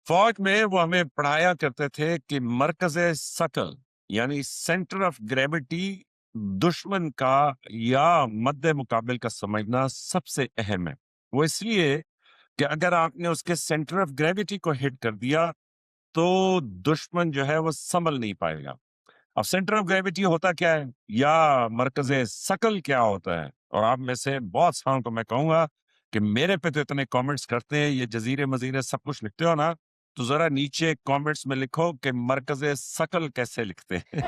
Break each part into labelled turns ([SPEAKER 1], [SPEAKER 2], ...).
[SPEAKER 1] فوج میں وہ ہمیں پڑھایا کرتے تھے کہ مرکز ثقل یعنی سینٹر آف گریوٹی دشمن کا یا مد مقابل کا سمجھنا سب سے اہم ہے۔ وہ اس لیے کہ اگر آپ نے اس کے سینٹر آف گریوٹی کو ہٹ کر دیا تو دشمن جو ہے وہ سنبھل نہیں پائے گا۔ اب سینٹر آف گریوٹی ہوتا کیا ہے یا مرکز ثقل کیا ہوتا ہے؟ اور آپ میں سے بہت ساروں کو میں کہوں گا کہ میرے پہ تو اتنے کامنٹس کرتے ہیں، یہ جزیرے مزیرے سب کچھ لکھتے ہو نا، تو ذرا نیچے کامنٹس میں لکھو کہ مرکز ثقل کیسے لکھتے ہیں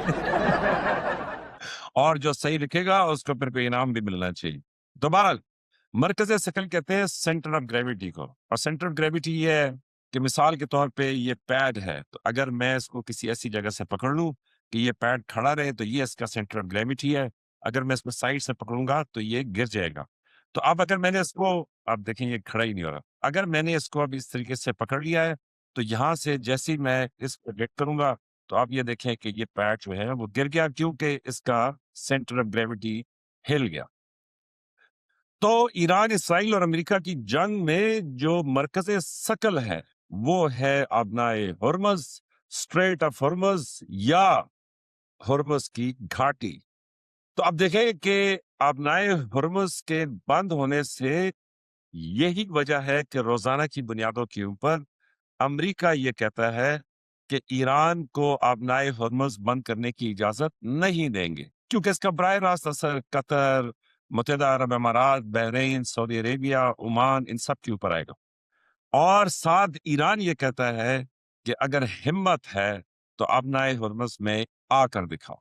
[SPEAKER 1] اور جو صحیح لکھے گا اس کو پھر کوئی انعام بھی ملنا چاہیے۔ تو بہرحال مرکز ثقل کہتے ہیں سینٹر آف گریوٹی کو، اور سینٹر آف گریوٹی یہ ہے کہ مثال کے طور پہ یہ پیڈ ہے، تو اگر میں اس کو کسی ایسی جگہ سے پکڑ لوں کہ یہ پیڈ کھڑا رہے تو یہ اس کا سینٹر آف گریوٹی ہے، اگر میں اس کو سائڈ سے پکڑوں گا تو یہ گر جائے گا۔ تو اب اگر میں نے اس کو، آپ دیکھیں یہ کھڑا ہی نہیں ہو رہا، اگر میں نے اس کو اب اس طریقے سے پکڑ لیا ہے تو یہاں سے جیسے ہی میں اس کو ہٹ کروں گا تو آپ یہ دیکھیں کہ یہ پیڈ جو ہے وہ گر گیا، کیونکہ اس کا سینٹر آف گریوٹی ہل گیا۔ تو ایران، اسرائیل اور امریکہ کی جنگ میں جو مرکز ثقل ہے وہ ہے آبنائے ہرمز، اسٹریٹ آف ہرمز یا ہرمز کی گھاٹی۔ تو اب دیکھیں کہ آبنائے ہرمز کے بند ہونے سے یہی وجہ ہے کہ روزانہ کی بنیادوں کے اوپر امریکہ یہ کہتا ہے کہ ایران کو آبنائے ہرمز بند کرنے کی اجازت نہیں دیں گے، کیونکہ اس کا براہ راست اثر قطر، متحدہ عرب امارات، بحرین، سعودی عربیہ، عمان، ان سب کے اوپر آئے گا۔ اور ساتھ ایران یہ کہتا ہے کہ اگر ہمت ہے تو آبنائے ہرمز میں آ کر دکھاؤ۔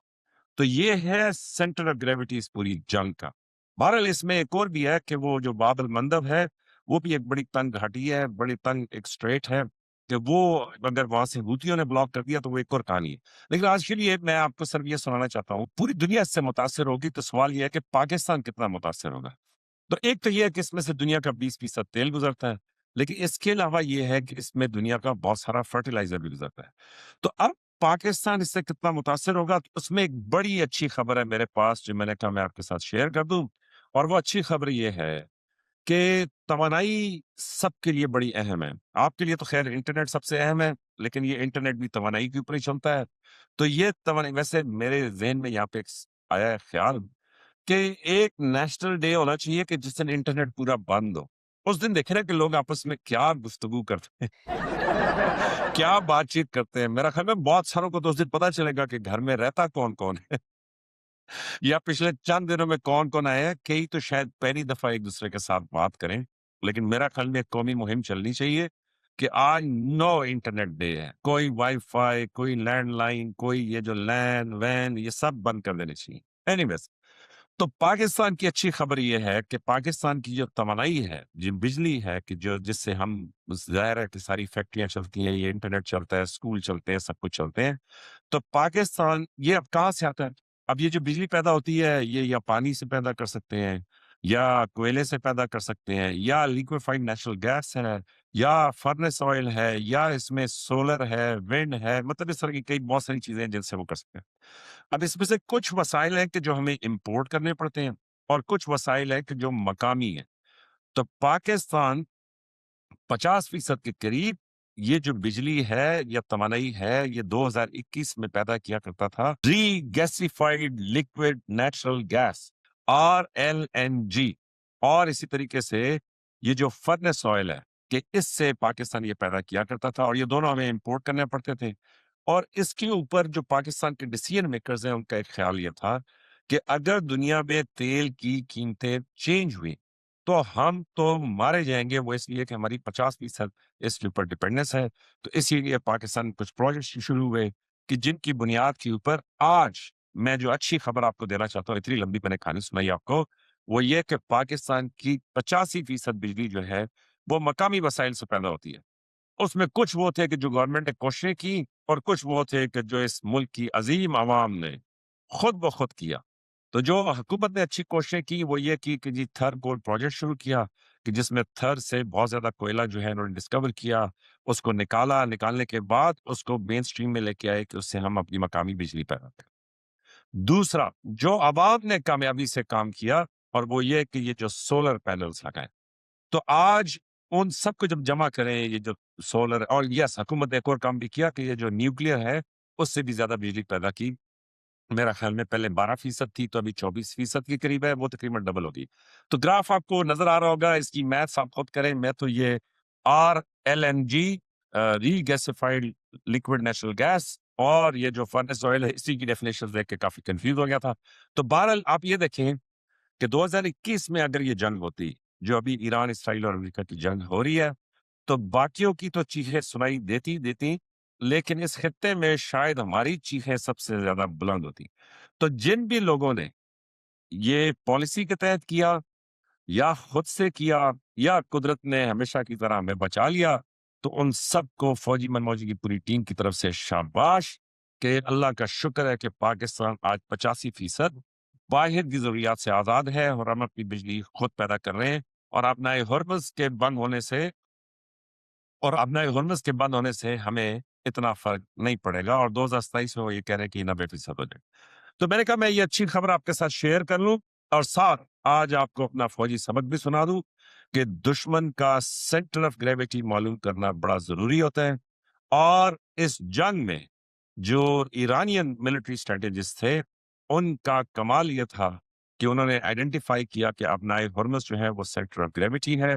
[SPEAKER 1] تو یہ ہے سینٹر آف گریوٹی اس پوری جنگ کا۔ بہرحال اس میں ایک اور بھی ہے کہ وہ جو باب المندب ہے وہ بھی ایک بڑی تنگ گھاٹی ہے، بڑی تنگ ایک اسٹریٹ ہے کہ وہ اگر وہاں سے ہوتیوں نے بلاک کر دیا تو وہ ایک اور کہانی ہے۔ لیکن آج کے لیے میں آپ کو صرف یہ سنانا چاہتا ہوں، پوری دنیا اس سے متاثر ہوگی، تو سوال یہ ہے کہ پاکستان کتنا متاثر ہوگا۔ تو ایک تو یہ ہے کہ اس میں سے دنیا کا 20% تیل گزرتا ہے، لیکن اس کے علاوہ یہ ہے کہ اس میں دنیا کا بہت سارا فرٹیلائزر بھی گزرتا ہے۔ تو اب پاکستان اس سے کتنا متاثر ہوگا، تو اس میں ایک بڑی اچھی خبر ہے میرے پاس جو میں نے کہا میں آپ کے ساتھ شیئر کر دوں، اور وہ اچھی خبر یہ ہے کہ توانائی سب کے لیے بڑی اہم ہے۔ آپ کے لیے تو خیر انٹرنیٹ سب سے اہم ہے، لیکن یہ انٹرنیٹ بھی توانائی کے اوپر ہی چلتا ہے۔ تو یہ توانائی، ویسے میرے ذہن میں یہاں پہ آیا ہے خیال کہ ایک نیشنل ڈے ہونا چاہیے کہ جس دن انٹرنیٹ پورا بند ہو۔ اس دن دیکھیں نا کہ لوگ آپس میں کیا گفتگو کرتے ہیں کیا بات چیت کرتے ہیں۔ میرا خیال میں بہت ساروں کو تو اس دن پتا چلے گا کہ گھر میں رہتا کون کون ہے یا پچھلے چند دنوں میں کون کون آئے ہیں۔ کئی تو شاید پہلی دفعہ ایک دوسرے کے ساتھ بات کریں، لیکن میرا خیال میں ایک قومی مہم چلنی چاہیے کہ آج نو انٹرنیٹ ڈے ہے، کوئی وائی فائی، کوئی لینڈ لائن، کوئی یہ جو لین وین، یہ سب بند کر دینے چاہیے۔ اینی ویز، تو پاکستان کی اچھی خبر یہ ہے کہ پاکستان کی جو توانائی ہے، جو بجلی ہے کہ جو جس سے ہم، ظاہر ہے کہ ساری فیکٹریاں چلتی ہیں، یہ انٹرنیٹ چلتا ہے، اسکول چلتے ہیں، سب کچھ چلتے ہیں، تو پاکستان یہ اب کہاں سے آتا ہے؟ اب یہ جو بجلی پیدا ہوتی ہے یہ یا پانی سے پیدا کر سکتے ہیں، یا کوئلے سے پیدا کر سکتے ہیں، یا لیکویفائڈ نیچرل گیس ہے، یا فرنس آئل ہے، یا اس میں سولر ہے، ونڈ ہے، مطلب اس طرح کی کئی بہت ساری چیزیں ہیں جن سے وہ کر سکتے ہیں۔ اب اس میں سے کچھ وسائل ہیں کہ جو ہمیں امپورٹ کرنے پڑتے ہیں، اور کچھ وسائل ہیں کہ جو مقامی ہیں۔ تو پاکستان 50% کے قریب یہ جو بجلی ہے یا توانائی ہے یہ 2021 میں پیدا کیا کرتا تھا ری گیسیفائڈ لکوڈ نیچرل گیس RLNG، اور اسی طریقے سے یہ جو فرنس آئل ہے کہ اس سے پاکستان یہ پیدا کیا کرتا تھا، اور یہ دونوں ہمیں امپورٹ کرنے پڑتے تھے۔ اور اس کے اوپر جو پاکستان کے ڈیسیژن میکرز ہیں ان کا ایک خیال یہ تھا کہ اگر دنیا میں تیل کی قیمتیں چینج ہوئی تو ہم تو مارے جائیں گے، وہ اس لیے کہ ہماری 50% اس کے اوپر ڈپینڈنس ہے۔ تو اسی لیے پاکستان کچھ پروجیکٹس شروع ہوئے کہ جن کی بنیاد کے اوپر آج میں جو اچھی خبر آپ کو دینا چاہتا ہوں، اتنی لمبی میں نے کہانی سنائی آپ کو، وہ یہ کہ پاکستان کی 85% بجلی جو ہے وہ مقامی وسائل سے پیدا ہوتی ہے۔ اس میں کچھ وہ تھے کہ جو گورنمنٹ نے کوششیں کی، اور کچھ وہ تھے کہ جو اس ملک کی عظیم عوام نے خود بخود کیا۔ تو جو حکومت نے اچھی کوششیں کی وہ یہ کی کہ جی تھر گولڈ پروجیکٹ شروع کیا کہ جس میں تھر سے بہت زیادہ کوئلہ جو ہے انہوں نے ڈسکور کیا، اس کو نکالا، نکالنے کے بعد اس کو مین سٹریم میں لے کے آئے کہ اس سے ہم اپنی مقامی بجلی پیدا کریں۔ دوسرا جو عوام نے کامیابی سے کام کیا، اور وہ یہ کہ یہ جو سولر پینلز لگائے، تو آج ان سب کو جب جمع کریں، یہ جو سولر اور یس حکومت نے ایک اور کام بھی کیا کہ یہ جو نیوکلیئر ہے اس سے بھی زیادہ بجلی پیدا کی. میرا خیال میں پہلے 12% تھی تو ابھی 24% کے قریب ہے, وہ تقریباً ڈبل ہوگی. تو گراف آپ کو نظر آ رہا ہوگا, اس کی میتھس آپ خود کریں. میں تو یہ RLNG ری گیسیفائڈ لکوڈ نیچرل گیس اور یہ جو فرنس آئل ہے اسی کی ڈیفینیشن دیکھ کے کافی کنفیوز ہو گیا تھا. تو بہرحال آپ یہ دیکھیں کہ 2021 میں اگر یہ جنگ ہوتی جو ابھی ایران اسرائیل اور امریکہ کی جنگ ہو رہی ہے تو باقیوں کی تو چیخیں سنائی دیتی لیکن اس خطے میں شاید ہماری چیخیں سب سے زیادہ بلند ہوتی. تو جن بھی لوگوں نے یہ پالیسی کے تحت کیا یا خود سے کیا یا قدرت نے ہمیشہ کی طرح ہمیں بچا لیا, تو ان سب کو فوجی منموجی کی پوری ٹیم کی طرف سے شاباش کہ اللہ کا شکر ہے کہ پاکستان آج 85% واحد کی ضروریات سے آزاد ہے اور ہم اپنی بجلی خود پیدا کر رہے ہیں. اور اپنا ہرمز کے بند ہونے سے ہمیں اتنا فرق نہیں پڑے گا, اور 2027 میں وہ یہ کہہ رہے ہیں کہ 90% ہو جائے. تو میں نے کہا میں یہ اچھی خبر آپ کے ساتھ شیئر کر لوں اور ساتھ آج آپ کو اپنا فوجی سبق بھی سنا دوں کہ دشمن کا سینٹر آف گریویٹی معلوم کرنا بڑا ضروری ہوتا ہے. اور اس جنگ میں جو ایرانین ملٹری اسٹریٹجسٹ تھے ان کا کمال یہ تھا کہ انہوں نے آئیڈینٹیفائی کیا کہ اپنائے ہرمز جو ہے وہ سینٹر آف گریویٹی ہے.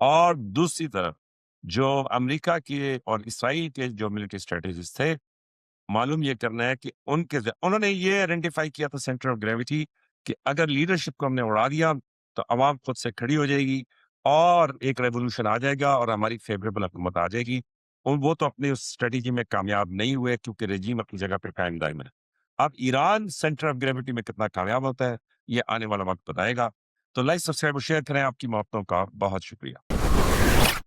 [SPEAKER 1] اور دوسری طرف جو امریکہ کے اور اسرائیل کے جو ملٹری اسٹریٹجسٹ تھے معلوم یہ کرنا ہے کہ انہوں نے یہ آئیڈینٹیفائی کیا تھا سینٹر آف گریویٹی کہ اگر لیڈرشپ کو ہم نے اڑا دیا تو عوام خود سے کھڑی ہو جائے گی اور ایک ریولوشن آ جائے گا اور ہماری فیوریبل حکومت آ جائے گی. اور وہ تو اپنی اس اسٹریٹجی میں کامیاب نہیں ہوئے کیونکہ رجیم اپنی جگہ پہ قائم دائم ہے. اب ایران سینٹر آف گریویٹی میں کتنا کامیاب ہوتا ہے یہ آنے والا وقت بتائے گا. تو لائک سبسکرائب اور شیئر کریں. آپ کی محبتوں کا بہت شکریہ.